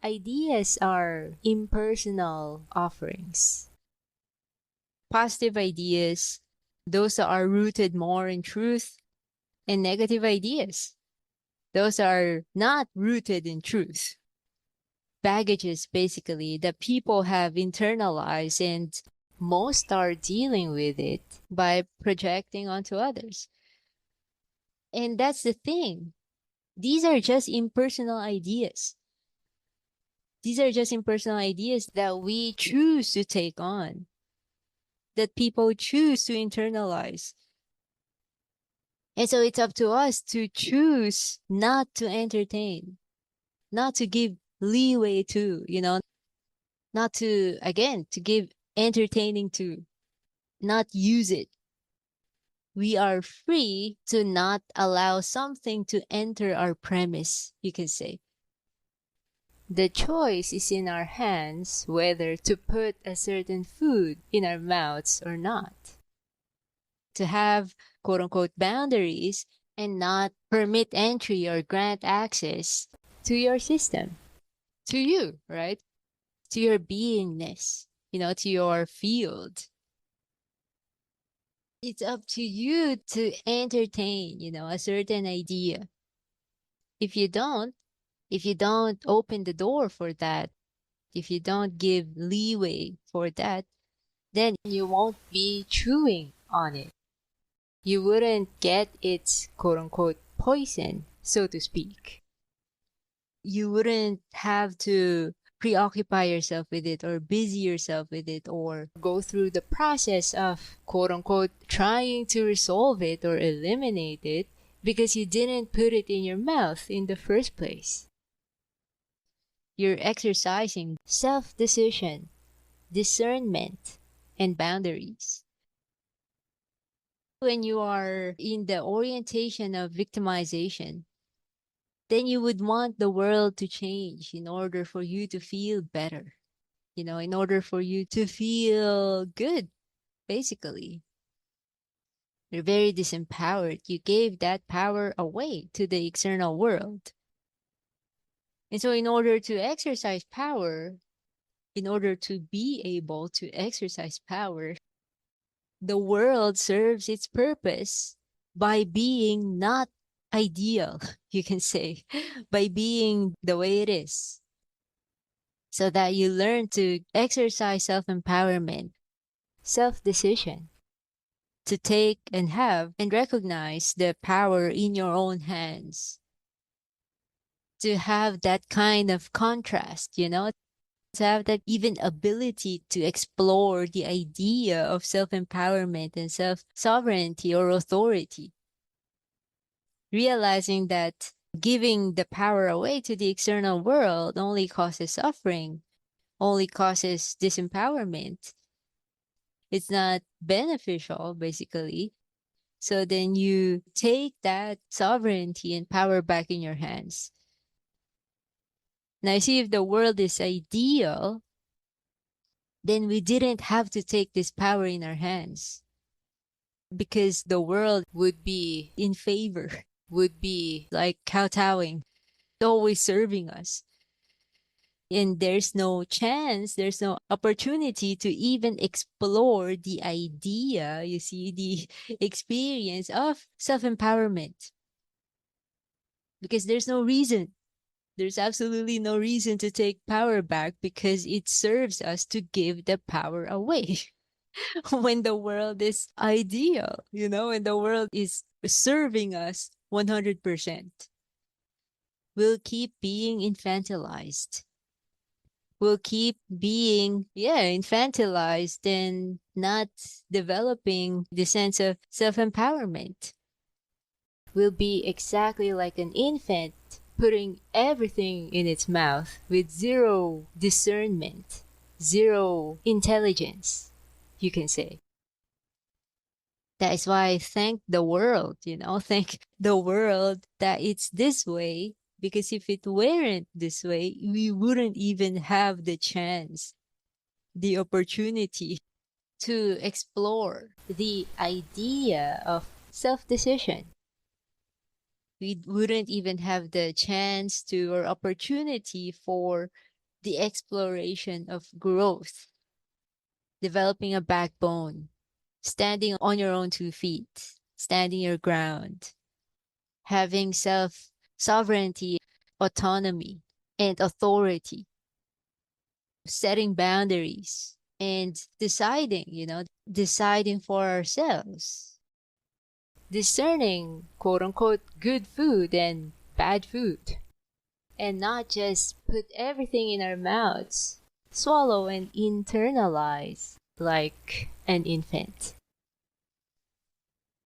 Ideas are impersonal offerings. Positive ideas, those are rooted more in truth, and negative ideas, those are not rooted in truth. Baggages, basically, that people have internalized, and most are dealing with it by projecting onto others. And that's the thing. These are just impersonal ideas. These are just impersonal ideas that we choose to take on, that people choose to internalize. And so it's up to us to choose not to entertain, not to give leeway to, not to, again, to give entertaining to, not use it. We are free to not allow something to enter our premise, you can say. The choice is in our hands whether to put a certain food in our mouths or not. To have quote unquote boundaries and not permit entry or grant access to your system, to you, right? To your beingness, to your field. It's up to you to entertain, a certain idea. If you don't, if you don't open the door for that, if you don't give leeway for that, then you won't be chewing on it. You wouldn't get its quote unquote poison, so to speak. You wouldn't have to preoccupy yourself with it or busy yourself with it or go through the process of quote unquote trying to resolve it or eliminate it because you didn't put it in your mouth in the first place. You're exercising self-decision, discernment, and boundaries. When you are in the orientation of victimization, then you would want the world to change in order for you to feel better, in order for you to feel good, basically. You're very disempowered. You gave that power away to the external world. And so, in order to exercise power, in order to be able to exercise power, the world serves its purpose by being not ideal, you can say, by being the way it is, so that you learn to exercise self empowerment, self decision, to take and have and recognize the power in your own hands, to have that kind of contrast, to have that even ability to explore the idea of self empowerment and self sovereignty or authority. Realizing that giving the power away to the external world only causes suffering, only causes disempowerment. It's not beneficial, basically. So then you take that sovereignty and power back in your hands. Now, see, if the world is ideal, then we didn't have to take this power in our hands because the world would be in favor, would be like kowtowing, always serving us. And there's no chance, there's no opportunity to even explore the idea, you see, the experience of self empowerment. Because there's no reason. There's absolutely no reason to take power back because it serves us to give the power away. When the world is ideal, when the world is serving us 100%, we'll keep being infantilized. We'll keep being, infantilized and not developing the sense of self empowerment. We'll be exactly like an infant putting everything in its mouth with zero discernment, zero intelligence, you can say. That is why I thank the world, thank the world that it's this way, because if it weren't this way, we wouldn't even have the chance, the opportunity to explore the idea of self decision. We wouldn't even have the chance to or opportunity for the exploration of growth, developing a backbone, standing on your own 2 feet, standing your ground, having self sovereignty, autonomy, and authority, setting boundaries, and deciding for ourselves, discerning quote unquote good food and bad food, and not just put everything in our mouths, swallow and internalize like an infant.